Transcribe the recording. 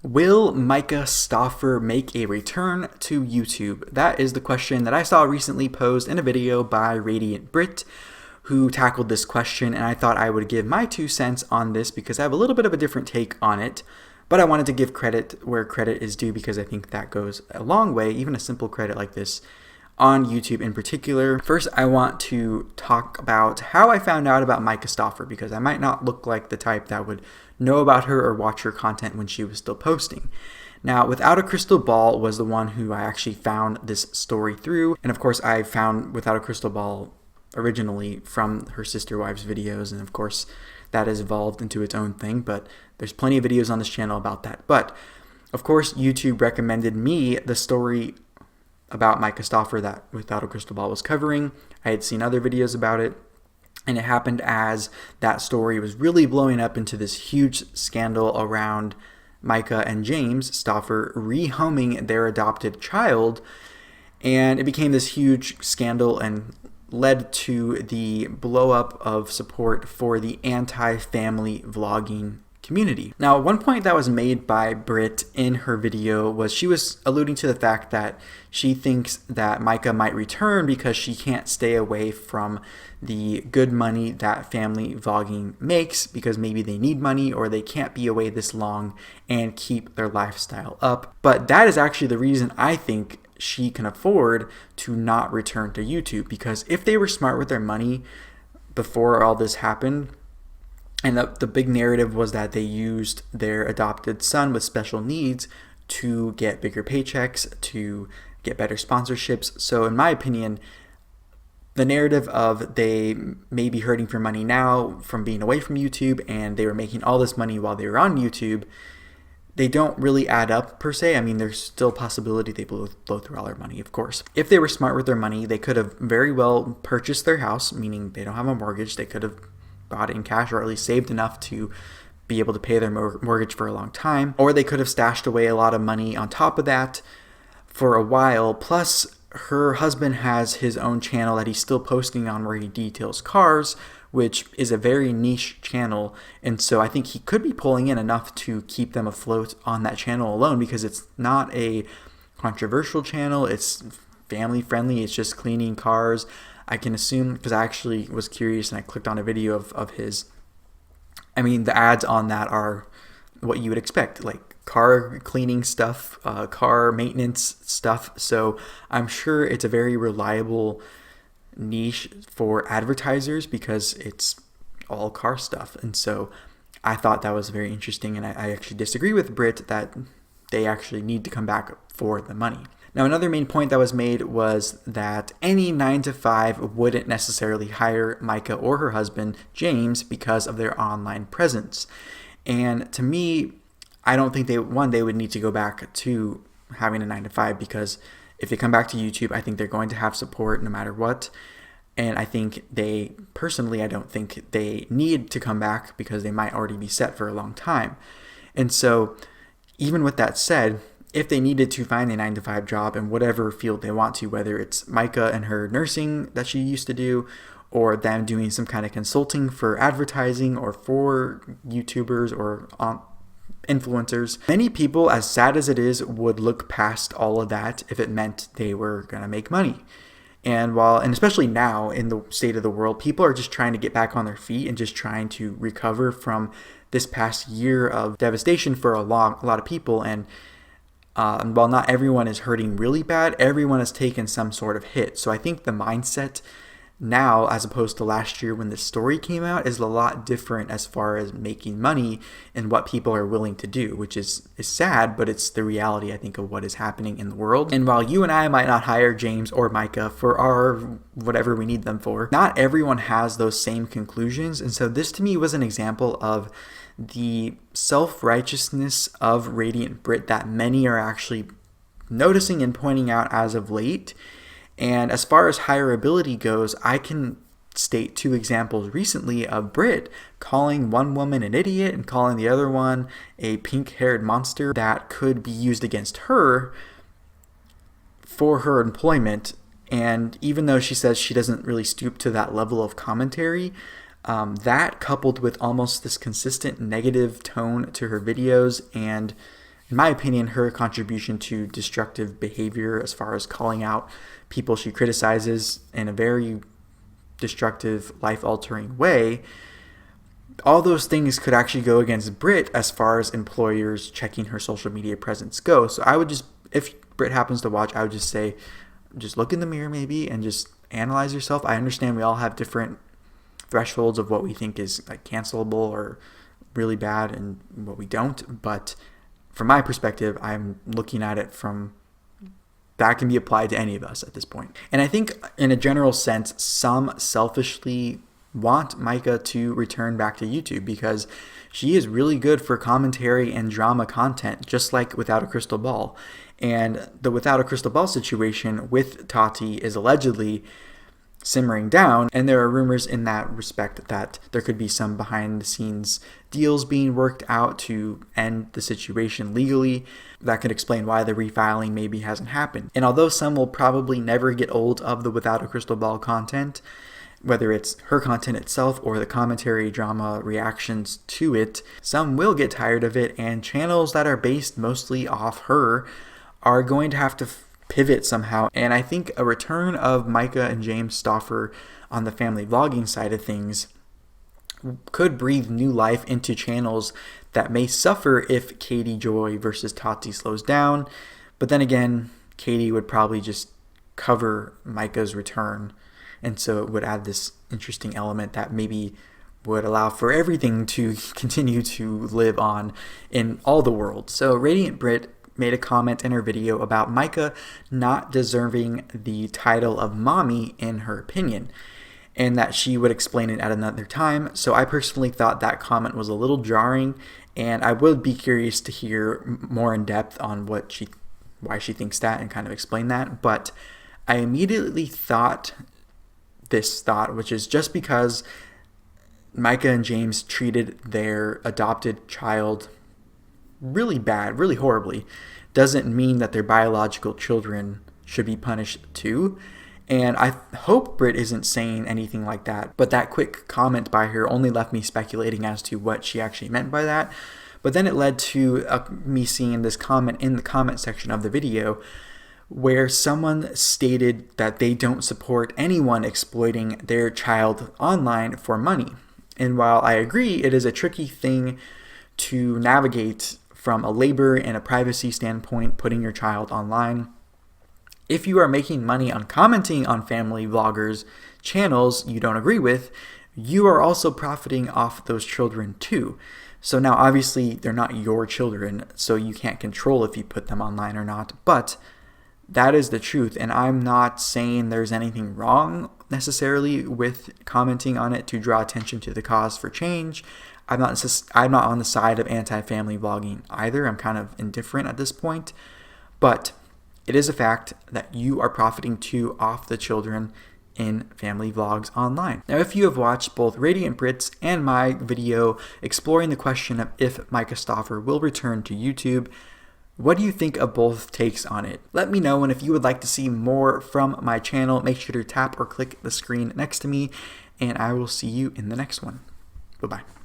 Will Myka Stauffer make a return to YouTube? That is the question that I saw recently posed in a video by radiantbritt, who tackled this question, and I thought I would give my 2 cents on this because I have a little bit of a different take on it, but I wanted to give credit where credit is due because I think that goes a long way, even a simple credit like this, on YouTube in particular. First, I want to talk about how I found out about Myka Stauffer because I might not look like the type that would know about her or watch her content when she was still posting. Now, Without a Crystal Ball was the one who I actually found this story through, and of course I found Without a Crystal Ball originally from her sister wives videos, and of course that has evolved into its own thing, but there's plenty of videos on this channel about that. But of course YouTube recommended me the story about Myka Stauffer that Without a Crystal Ball was covering. I had seen other videos about it, and it happened as that story was really blowing up into this huge scandal around Myka and James Stauffer rehoming their adopted child, and it became this huge scandal and led to the blow up of support for the anti-family vlogging community. Now, one point that was made by Britt in her video was she was alluding to the fact that she thinks that Myka might return because she can't stay away from the good money that family vlogging makes because maybe they need money or they can't be away this long and keep their lifestyle up. But that is actually the reason I think she can afford to not return to YouTube, because if they were smart with their money before all this happened, and the big narrative was that they used their adopted son with special needs to get bigger paychecks, to get better sponsorships. So in my opinion, the narrative of they may be hurting for money now from being away from YouTube and they were making all this money while they were on YouTube, they don't really add up per se. I mean, there's still a possibility they blow through all their money, of course. If they were smart with their money, they could have very well purchased their house, meaning they don't have a mortgage. They could have bought it in cash or at least saved enough to be able to pay their mortgage for a long time. Or they could have stashed away a lot of money on top of that for a while. Plus, her husband has his own channel that he's still posting on where he details cars, which is a very niche channel. And so I think he could be pulling in enough to keep them afloat on that channel alone, because it's not a controversial channel. It's family friendly. It's just cleaning cars. I can assume, because I actually was curious and I clicked on a video of his. I mean, the ads on that are what you would expect, like car cleaning stuff, car maintenance stuff. So I'm sure it's a very reliable niche for advertisers because it's all car stuff. And so I thought that was very interesting, and I actually disagree with Britt that they actually need to come back for the money. Now, another main point that was made was that any 9-to-5 wouldn't necessarily hire Myka or her husband, James, because of their online presence. And to me, I don't think they would need to go back to having a 9-to-5, because if they come back to YouTube, I think they're going to have support no matter what. And I think I don't think they need to come back because they might already be set for a long time. And so even with that said, if they needed to find a 9-to-5 job in whatever field they want to, whether it's Myka and her nursing that she used to do, or them doing some kind of consulting for advertising or for YouTubers or influencers, many people, as sad as it is, would look past all of that if it meant they were going to make money. And especially now in the state of the world, people are just trying to get back on their feet and just trying to recover from this past year of devastation for a lot of people. And while not everyone is hurting really bad, everyone has taken some sort of hit. So I think the mindset now, as opposed to last year when this story came out, is a lot different as far as making money and what people are willing to do, which is sad, but it's the reality, I think, of what is happening in the world. And while you and I might not hire James or Myka for our whatever we need them for, not everyone has those same conclusions. And so this to me was an example of the self-righteousness of radiantbritt that many are actually noticing and pointing out as of late. And as far as hireability goes, I can state 2 examples recently of Britt calling one woman an idiot and calling the other one a pink-haired monster that could be used against her for her employment. And even though she says she doesn't really stoop to that level of commentary, that coupled with almost this consistent negative tone to her videos and in my opinion, her contribution to destructive behavior as far as calling out people she criticizes in a very destructive, life-altering way, all those things could actually go against Britt as far as employers checking her social media presence go. So I would just, if Britt happens to watch, I would just say, just look in the mirror maybe and just analyze yourself. I understand we all have different thresholds of what we think is like cancelable or really bad and what we don't. But from my perspective, I'm looking at it from that can be applied to any of us at this point. And I think in a general sense, some selfishly want Myka to return back to YouTube because she is really good for commentary and drama content, just like Without a Crystal Ball. And the Without a Crystal Ball situation with Tati is allegedly simmering down, and there are rumors in that respect that there could be some behind the scenes deals being worked out to end the situation legally. That could explain why the refiling maybe hasn't happened. And although some will probably never get old of the Without a Crystal Ball content, whether it's her content itself or the commentary drama reactions to it, some will get tired of it, and channels that are based mostly off her are going to have to pivot somehow. And I think a return of Myka and James Stauffer on the family vlogging side of things could breathe new life into channels that may suffer if Katie Joy versus Tati slows down. But then again, Katie would probably just cover Myka's return, and so it would add this interesting element that maybe would allow for everything to continue to live on in all the world. So Radiant Britt made a comment in her video about Myka not deserving the title of mommy in her opinion, and that she would explain it at another time. So I personally thought that comment was a little jarring, and I would be curious to hear more in depth on why she thinks that and kind of explain that. But I immediately thought this thought, which is just because Myka and James treated their adopted child really bad, really horribly, doesn't mean that their biological children should be punished too. And I hope Britt isn't saying anything like that, but that quick comment by her only left me speculating as to what she actually meant by that. But then it led to me seeing this comment in the comment section of the video where someone stated that they don't support anyone exploiting their child online for money. And while I agree it is a tricky thing to navigate from a labor and a privacy standpoint, putting your child online, if you are making money on commenting on family vloggers' channels you don't agree with, you are also profiting off those children too. So now obviously they're not your children, so you can't control if you put them online or not, but that is the truth. And I'm not saying there's anything wrong necessarily with commenting on it to draw attention to the cause for change. I'm not on the side of anti-family vlogging either. I'm kind of indifferent at this point, but it is a fact that you are profiting too off the children in family vlogs online. Now, if you have watched both Radiant Britt's and my video exploring the question of if Myka Stauffer will return to YouTube, what do you think of both takes on it? Let me know, and if you would like to see more from my channel, make sure to tap or click the screen next to me, and I will see you in the next one. Bye-bye.